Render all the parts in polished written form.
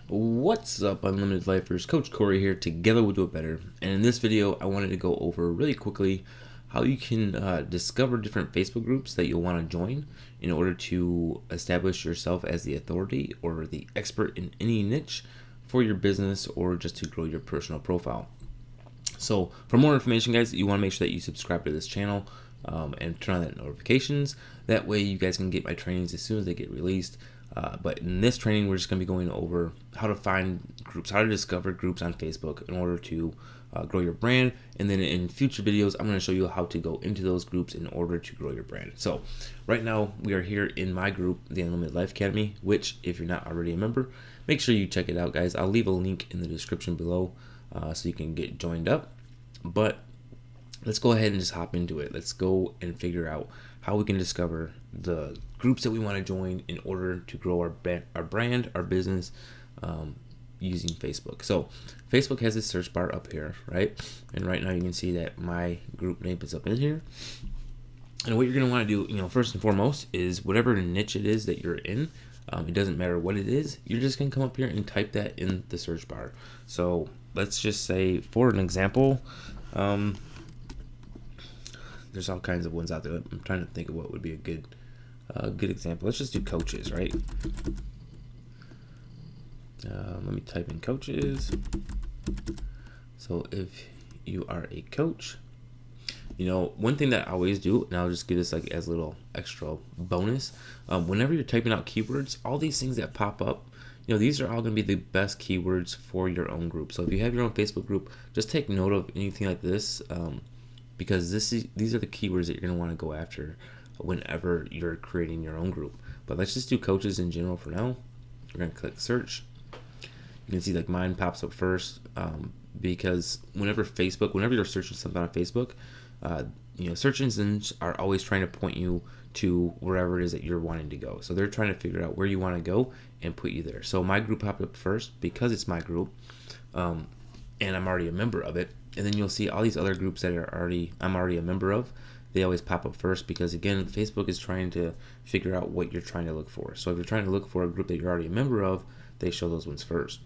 What's up, Unlimited Lifers? Coach Corey here. Together we'll do it better. And in this video, I wanted to go over really quickly how you can discover different Facebook groups that you'll want to join in order to establish yourself as the authority or the expert in any niche for your business or just to grow your personal profile. So for more information, guys, you want to make sure that you subscribe to this channel and turn on that notifications. That way you guys can get my trainings as soon as they get released. But in this training, we're just going to be going over how to find groups, how to discover groups on Facebook in order to grow your brand. And then in future videos, I'm going to show you how to go into those groups in order to grow your brand. So right now we are here in my group, the Unlimited Life Academy, which if you're not already a member, make sure you check it out, guys. I'll leave a link in the description below so you can get joined up. But let's go ahead and just hop into it. Let's go and figure out how we can discover the groups that we want to join in order to grow our brand, our business, using Facebook. So Facebook has this search bar up here, right? And right now you can see that my group name is up in here. And what you're going to want to do, first and foremost, is whatever niche it is that you're in. It doesn't matter what it is. You're just going to come up here and type that in the search bar. So let's just say, for an example, there's all kinds of ones out there. I'm trying to think of what would be a good example. Let's just do coaches, right? Let me type in coaches. So if you are a coach, one thing that I always do, and I'll just give this like as a little extra bonus, whenever you're typing out keywords, all these things that pop up, these are all going to be the best keywords for your own group. So if you have your own Facebook group, just take note of anything like this, because these are the keywords that you're going to want to go after whenever you're creating your own group. But let's just do coaches in general for now. We're going to click search. You can see like mine pops up first, because whenever you're searching something on Facebook, search engines are always trying to point you to wherever it is that you're wanting to go. So they're trying to figure out where you want to go and put you there. So my group popped up first because it's my group, and I'm already a member of it. And then you'll see all these other groups that I'm already a member of. They always pop up first because, again, Facebook is trying to figure out what you're trying to look for. So if you're trying to look for a group that you're already a member of, they show those ones first.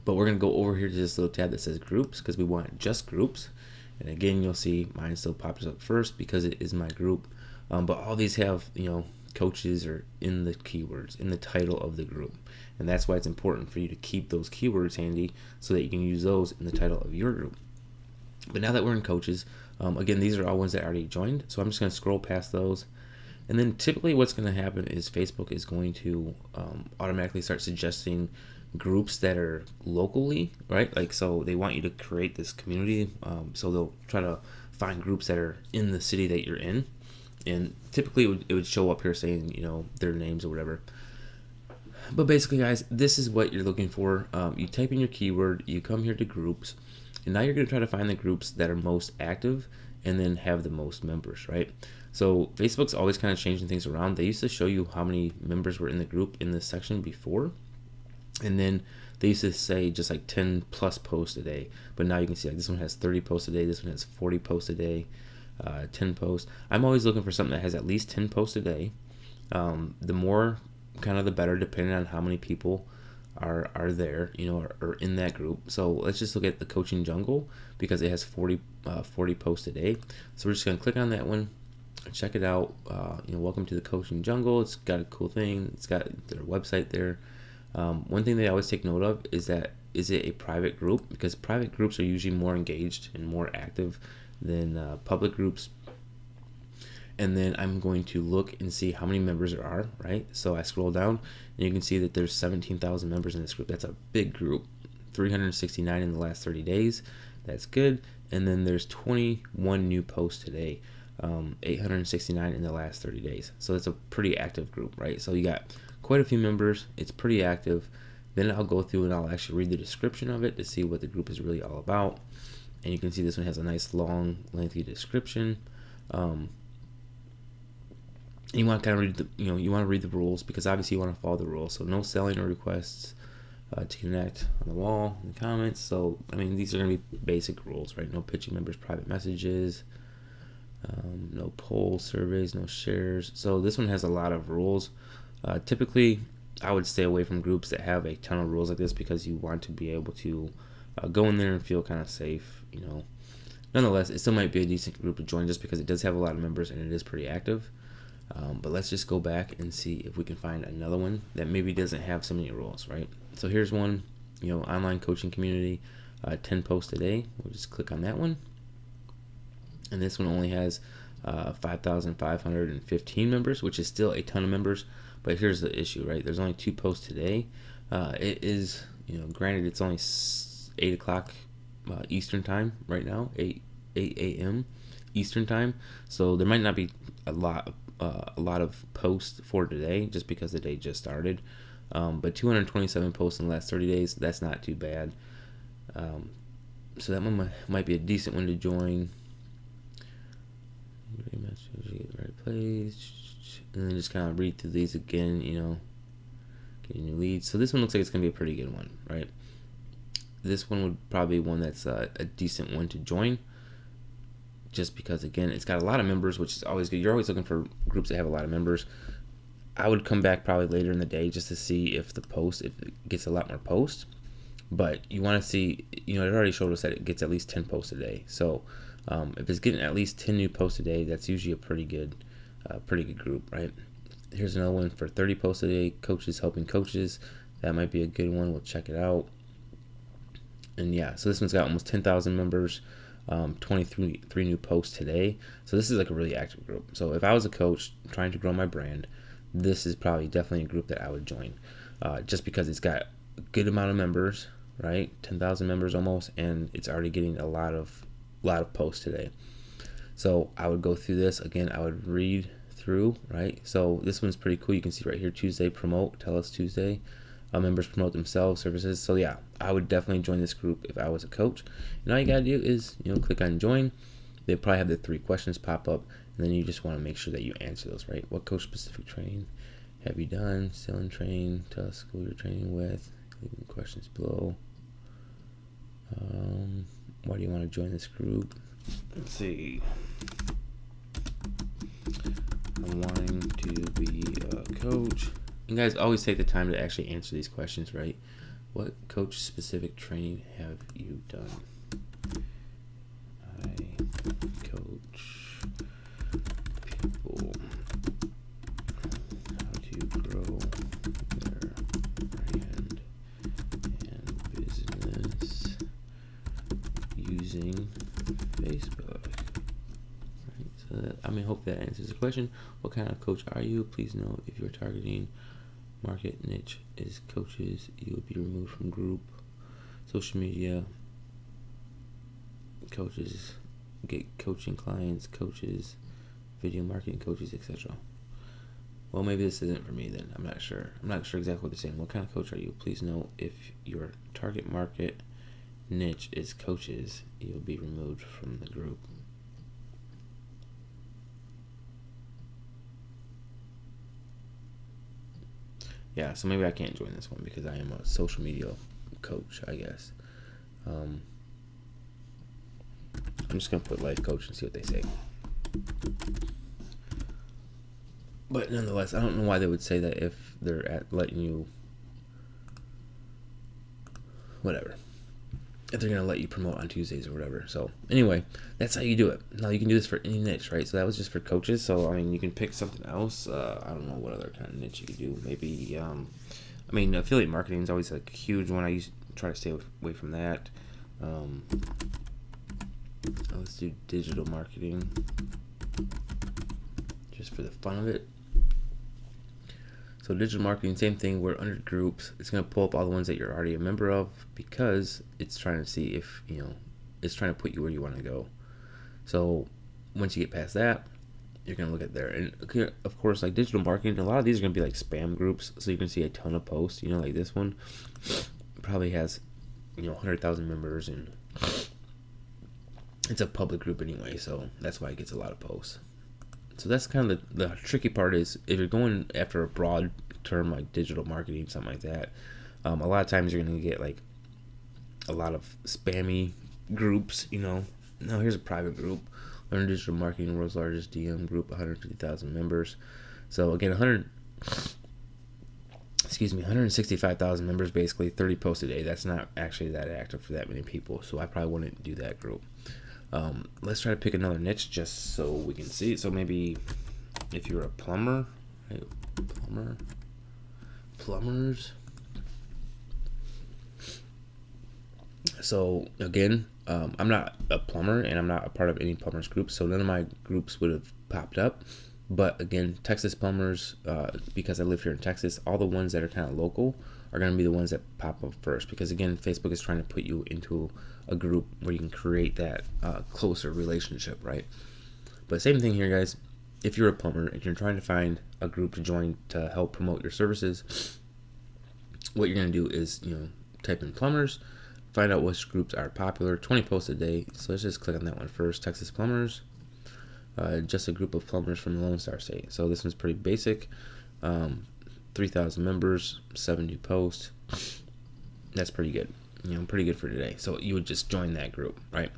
But we're going to go over here to this little tab that says groups because we want just groups. And again, you'll see mine still pops up first because it is my group. But all these have, coaches are in the keywords, in the title of the group. And that's why it's important for you to keep those keywords handy so that you can use those in the title of your group. But now that we're in coaches, again, these are all ones that I already joined. So I'm just going to scroll past those. And then typically what's going to happen is Facebook is going to automatically start suggesting groups that are locally, right? Like, so they want you to create this community. So they'll try to find groups that are in the city that you're in. And typically it would show up here saying, their names or whatever. But basically, guys, this is what you're looking for. You type in your keyword, you come here to groups, and now you're going to try to find the groups that are most active and then have the most members, right? So Facebook's always kind of changing things around. They used to show you how many members were in the group in this section before, and then they used to say just like 10 plus posts a day. But now you can see like this one has 30 posts a day, this one has 40 posts a day, 10 posts. I'm always looking for something that has at least 10 posts a day. The more kind of the better, depending on how many people are there, or in that group. So let's just look at the Coaching Jungle because it has 40 posts a day. So we're just gonna click on that one, check it out. Welcome to the Coaching Jungle. It's got a cool thing. It's got their website there. One thing they always take note of is it a private group, because private groups are usually more engaged and more active than public groups. And then I'm going to look and see how many members there are, right? So I scroll down and you can see that there's 17,000 members in this group. That's a big group. 369 in the last 30 days. That's good. And then there's 21 new posts today. 869 in the last 30 days. So it's a pretty active group, right? So you got quite a few members. It's pretty active. Then I'll go through and I'll actually read the description of it to see what the group is really all about. And you can see this one has a nice long, lengthy description. You want to kind of read the rules, because obviously you want to follow the rules. So no selling or requests to connect on the wall in the comments. So these are going to be basic rules, right? No pitching members private messages, no polls, surveys, no shares. So this one has a lot of rules. Typically I would stay away from groups that have a ton of rules like this, because you want to be able to go in there and feel kind of safe, Nonetheless, it still might be a decent group to join, just because it does have a lot of members and it is pretty active. But let's just go back and see if we can find another one that maybe doesn't have so many rules, right? So here's one, online coaching community, 10 posts a day. We'll just click on that one. And this one only has 5,515 members, which is still a ton of members. But here's the issue, right? There's only 2 posts today. It is, granted, it's only 8 o'clock Eastern time right now, 8 a.m. Eastern time. So there might not be a lot of posts for today, just because the day just started. But 227 posts in the last 30 days, that's not too bad. So that one might be a decent one to join. Right place, and then just kind of read through these again, getting new leads. So this one looks like it's gonna be a pretty good one, right? This one would probably be one that's a decent one to join, just because, again, it's got a lot of members, which is always good. You're always looking for groups that have a lot of members. I would come back probably later in the day just to see if it gets a lot more posts. But you want to see, it already showed us that it gets at least 10 posts a day. So if it's getting at least 10 new posts a day, that's usually a pretty good group, right? Here's another one for 30 posts a day, coaches helping coaches. That might be a good one. We'll check it out. And yeah, so this one's got almost 10,000 members, 23 new posts today. So this is like a really active group. So if I was a coach trying to grow my brand, this is probably definitely a group that I would join, just because it's got a good amount of members, right? 10,000 members almost, and it's already getting a lot of posts today. So I would go through this again. I would read through, right? So this one's pretty cool. You can see right here, Tuesday promote, tell us Tuesday. Members promote themselves, services. So yeah, I would definitely join this group if I was a coach. And all you gotta do is, click on join. They probably have the 3 questions pop up, and then you just want to make sure that you answer those, right? What coach specific training have you done? Still in training? Tell us who you're training with. Leave the questions below. Why do you want to join this group? Let's see. I'm wanting to be a coach. And guys, always take the time to actually answer these questions, right? What coach specific training have you done? I coach people how to grow their brand and business using Facebook. Right, so hope that answers the question. What kind of coach are you? Please note, if you're targeting market niche is coaches, you will be removed from group. Social media coaches, get coaching clients, coaches, video marketing coaches, etc. Well, maybe this isn't for me then. I'm not sure exactly what they're saying. What kind of coach are you? Please note, if your target market niche is coaches, you'll be removed from the group. Yeah, so maybe I can't join this one because I am a social media coach, I guess. I'm just going to put life coach and see what they say. But nonetheless, I don't know why they would say that if they're letting you, whatever. If they're going to let you promote on Tuesdays or whatever. So anyway, that's how you do it. Now you can do this for any niche, right? So that was just for coaches. So, you can pick something else. I don't know what other kind of niche you could do. Maybe, affiliate marketing is always a huge one. I used to try to stay away from that. Let's do digital marketing just for the fun of it. So digital marketing, same thing. We're under groups. It's going to pull up all the ones that you're already a member of because it's trying to see if, it's trying to put you where you want to go. So once you get past that, you're going to look at there. And of course, like digital marketing, a lot of these are going to be like spam groups. So you can see a ton of posts, like this one probably has, 100,000 members, and it's a public group anyway. So that's why it gets a lot of posts. So that's kind of the tricky part is if you're going after a broad term like digital marketing, something like that, a lot of times you're going to get like a lot of spammy groups, Now here's a private group. Learn Digital Marketing, world's largest DM group, 150,000 members. So again, excuse me, 165,000 members, basically 30 posts a day. That's not actually that active for that many people, so I probably wouldn't do that group. Let's try to pick another niche just so we can see. So maybe if you're a plumber, right? Plumbers. So again, I'm not a plumber and I'm not a part of any plumbers group, so none of my groups would have popped up. But again, Texas plumbers, because I live here in Texas, all the ones that are kind of local are going to be the ones that pop up first, because again, Facebook is trying to put you into a group where you can create that closer relationship, right? But same thing here, guys. If you're a plumber, if you're trying to find a group to join to help promote your services, what you're going to do is, type in plumbers, find out which groups are popular, 20 posts a day. So let's just click on that one first, Texas plumbers. Just a group of plumbers from the Lone Star State. So this one's pretty basic. 3,000 members, 70 posts. That's pretty good. Pretty good for today. So you would just join that group, right?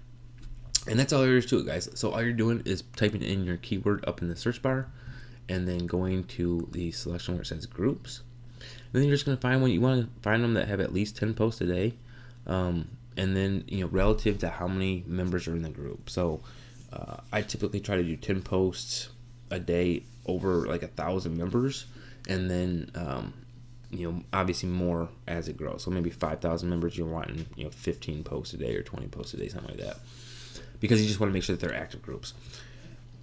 And that's all there is to it, guys. So all you're doing is typing in your keyword up in the search bar, and then going to the selection where it says groups. And then you're just going to find one. You want to find them that have at least 10 posts a day. And then, relative to how many members are in the group. So I typically try to do 10 posts a day over like 1,000 members, and then obviously more as it grows. So maybe 5,000 members, you're wanting 15 posts a day or 20 posts a day, something like that, because you just want to make sure that they're active groups.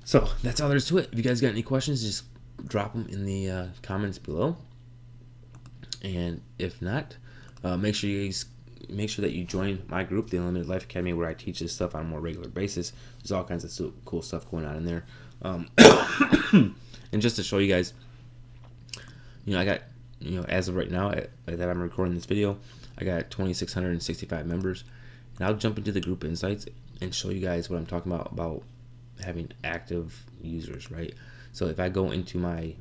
So that's all there is to it. If you guys got any questions, just drop them in the comments below, and if not, make sure that you join my group, the Unlimited Life Academy, where I teach this stuff on a more regular basis. There's all kinds of cool stuff going on in there. And just to show you guys, I got, as of right now that I'm recording this video, I got 2,665 members. And I'll jump into the group insights and show you guys what I'm talking about having active users, right? So if I go into my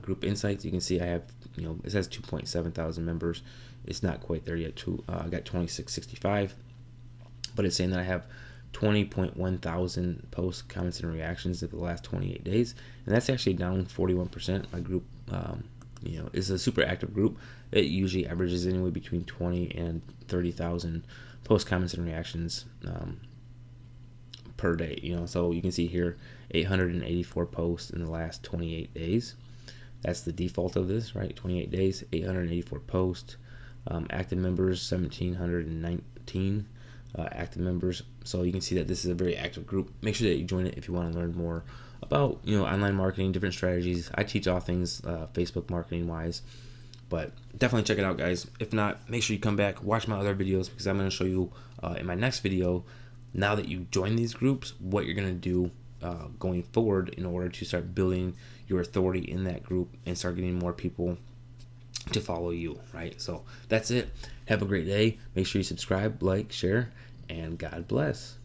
group insights, you can see I have, it says 2.7 thousand members. It's not quite there yet. I got 2,665, but it's saying that I have 20.1 thousand posts, comments, and reactions in the last 28 days, and that's actually down 41%. My group, is a super active group. It usually averages anywhere between 20 and 30,000 posts, comments, and reactions per day. So you can see here 884 posts in the last 28 days. That's the default of this, right? 28 days, 884 posts. Active members, 1,719 active members. So you can see that this is a very active group. Make sure that you join it if you want to learn more about online marketing, different strategies. I teach all things Facebook marketing wise, but definitely check it out, guys. If not, make sure you come back, watch my other videos, because I'm going to show you in my next video, now that you join these groups, what you're going to do going forward in order to start building your authority in that group and start getting more people to follow you, right? So that's it. Have a great day. Make sure you subscribe, like, share, and God bless.